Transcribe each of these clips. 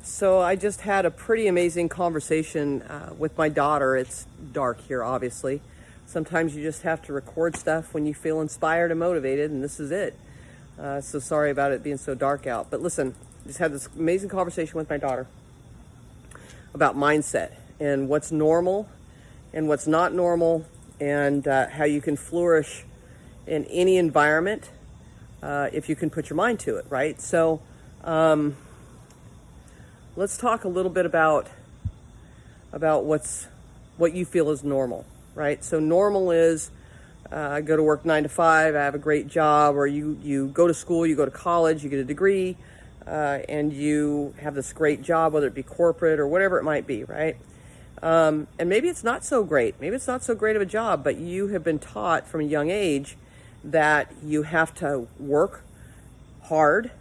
So I just had a pretty amazing conversation with my daughter. It's dark here, obviously. Sometimes you just have to record stuff when you feel inspired and motivated, and this is it. So sorry about it being so dark out. But listen, just had this amazing conversation with my daughter about mindset and what's normal and what's not normal, and how you can flourish in any environment if you can put your mind to it, right? So let's talk a little bit about what you feel is normal, right? So normal is I go to work 9 to 5, I have a great job, or you go to school, you go to college, you get a degree, and you have this great job, whether it be corporate or whatever it might be, right? And maybe it's not so great. Maybe it's not so great of a job, but you have been taught from a young age that you have to work hard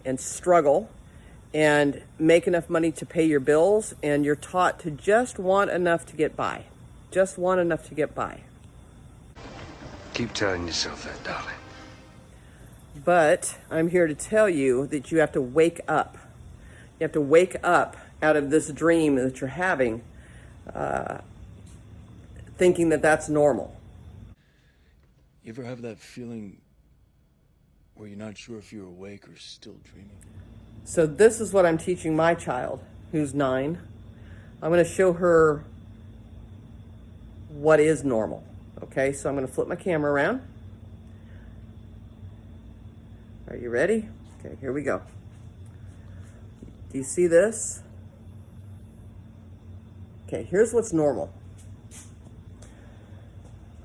and struggle and make enough money to pay your bills, and you're taught to just want enough to get by. Just want enough to get by. Keep telling yourself that, darling. But I'm here to tell you that you have to wake up. You have to wake up out of this dream that you're having, thinking that that's normal. You ever have that feeling where you're not sure if you're awake or still dreaming? So this is what I'm teaching my child, who's 9. I'm going to show her what is normal. Okay, so I'm going to flip my camera around. Are you ready? Okay, here we go. Do you see this? Okay, here's what's normal.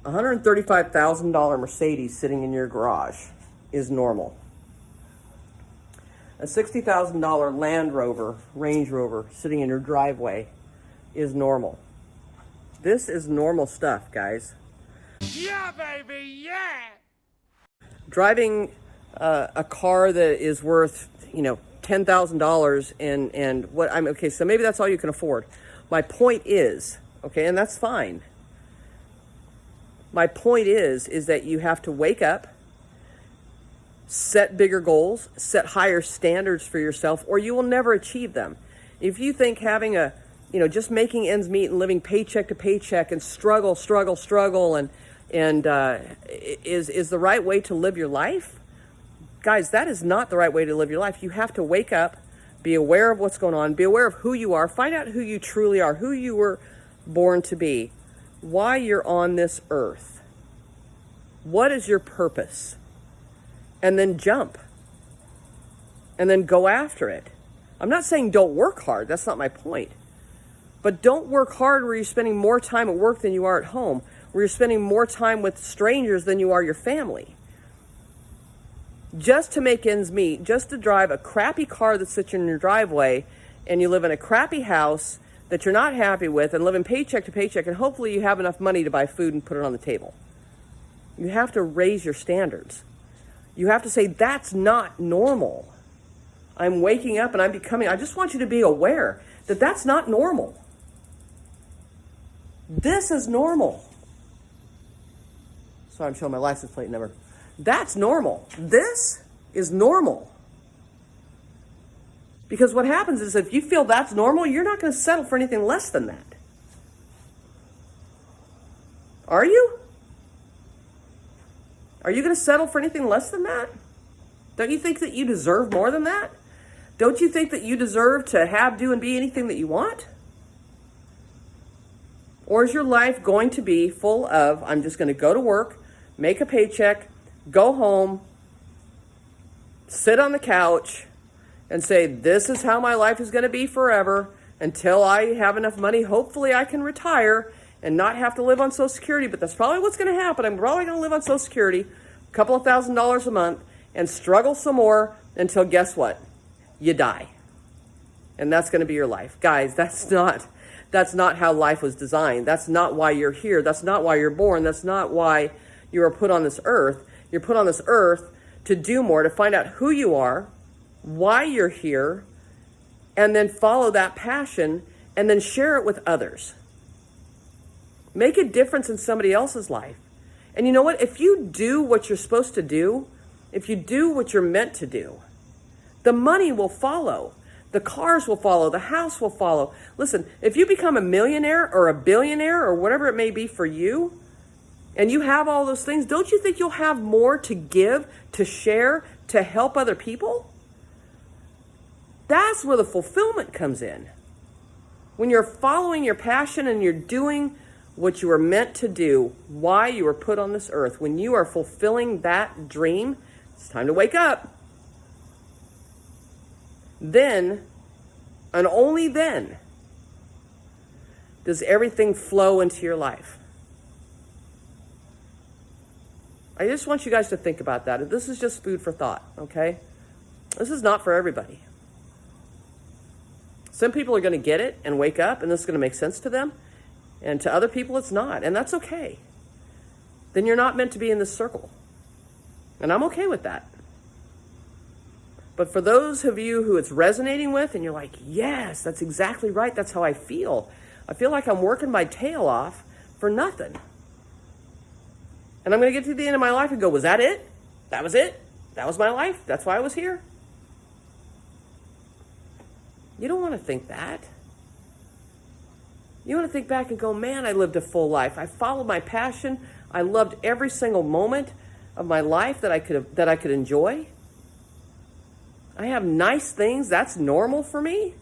A $135,000 Mercedes sitting in your garage is normal. A $60,000 Land Rover, Range Rover, sitting in your driveway is normal. This is normal stuff, guys. Yeah, baby, yeah! Driving a car that is worth, $10,000 and what I'm okay. So maybe that's all you can afford. My point is, okay, and that's fine. My point is that you have to wake up, set bigger goals, set higher standards for yourself, or you will never achieve them. If you think having just making ends meet and living paycheck to paycheck and struggle and is the right way to live your life, guys, that is not the right way to live your life. You have to wake up, be aware of what's going on, be aware of who you are, find out who you truly are, who you were born to be, why you're on this earth, what is your purpose, and then jump, and then go after it. I'm not saying don't work hard. That's not my point. But don't work hard where you're spending more time at work than you are at home, where you're spending more time with strangers than you are your family. Just to make ends meet, just to drive a crappy car that sits in your driveway, and you live in a crappy house that you're not happy with, and living paycheck to paycheck, and hopefully you have enough money to buy food and put it on the table. You have to raise your standards. You have to say, that's not normal. I'm waking up and I just want you to be aware that that's not normal. This is normal. So I'm showing my license plate number. That's normal. This is normal. Because what happens is if you feel that's normal, you're not going to settle for anything less than that. Are you? Are you going to settle for anything less than that? Don't you think that you deserve more than that? Don't you think that you deserve to have, do, and be anything that you want? Or is your life going to be full of, I'm just going to go to work, make a paycheck, go home, sit on the couch, and say, this is how my life is going to be forever until I have enough money. Hopefully I can retire and not have to live on Social Security, but that's probably what's going to happen. I'm probably going to live on Social Security, a couple of $1,000s a month, and struggle some more until, guess what? You die. And that's going to be your life. Guys, that's not how life was designed. That's not why you're here. That's not why you're born. That's not why you are put on this earth. You're put on this earth to do more, to find out who you are, why you're here, and then follow that passion and then share it with others. Make a difference in somebody else's life. And you know what? If you do what you're supposed to do, if you do what you're meant to do, the money will follow. The cars will follow. The house will follow. Listen, if you become a millionaire or a billionaire or whatever it may be for you, and you have all those things, don't you think you'll have more to give, to share, to help other people? That's where the fulfillment comes in. When you're following your passion and you're doing what you were meant to do, why you were put on this earth, when you are fulfilling that dream, it's time to wake up. Then, and only then, does everything flow into your life. I just want you guys to think about that. This is just food for thought, okay? This is not for everybody. Some people are going to get it and wake up, and this is going to make sense to them. And to other people, it's not. And that's okay. Then you're not meant to be in this circle. And I'm okay with that. But for those of you who it's resonating with, and you're like, yes, that's exactly right. That's how I feel. I feel like I'm working my tail off for nothing. And I'm going to get to the end of my life and go, was that it? That was it? That was my life? That's why I was here? You don't want to think that. You want to think back and go, man, I lived a full life. I followed my passion. I loved every single moment of my life that I could enjoy. I have nice things. That's normal for me.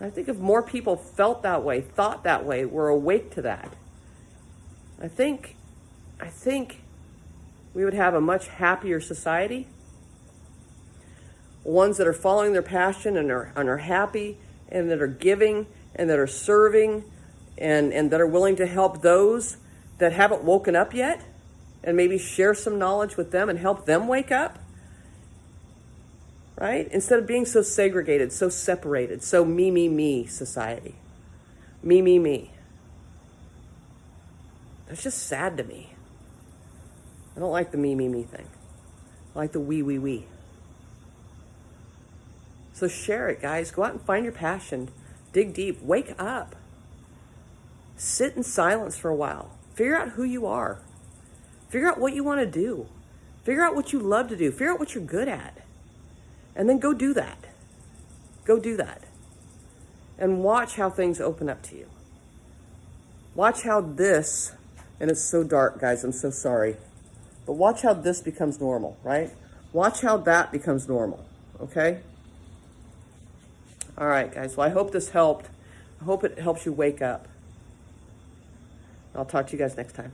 I think if more people felt that way, thought that way, were awake to that, I think we would have a much happier society. Ones that are following their passion and are happy and that are giving and that are serving and that are willing to help those that haven't woken up yet and maybe share some knowledge with them and help them wake up. Right? Instead of being so segregated, so separated, so me society. Me. That's just sad to me. I don't like the me thing. I like the we. So share it, guys. Go out and find your passion. Dig deep. Wake up. Sit in silence for a while. Figure out who you are. Figure out what you want to do. Figure out what you love to do. Figure out what you're good at. And then go do that. Go do that. And watch how things open up to you. Watch how this, and it's so dark, guys, I'm so sorry. But watch how this becomes normal, right? Watch how that becomes normal, okay? All right, guys. Well, I hope this helped. I hope it helps you wake up. I'll talk to you guys next time.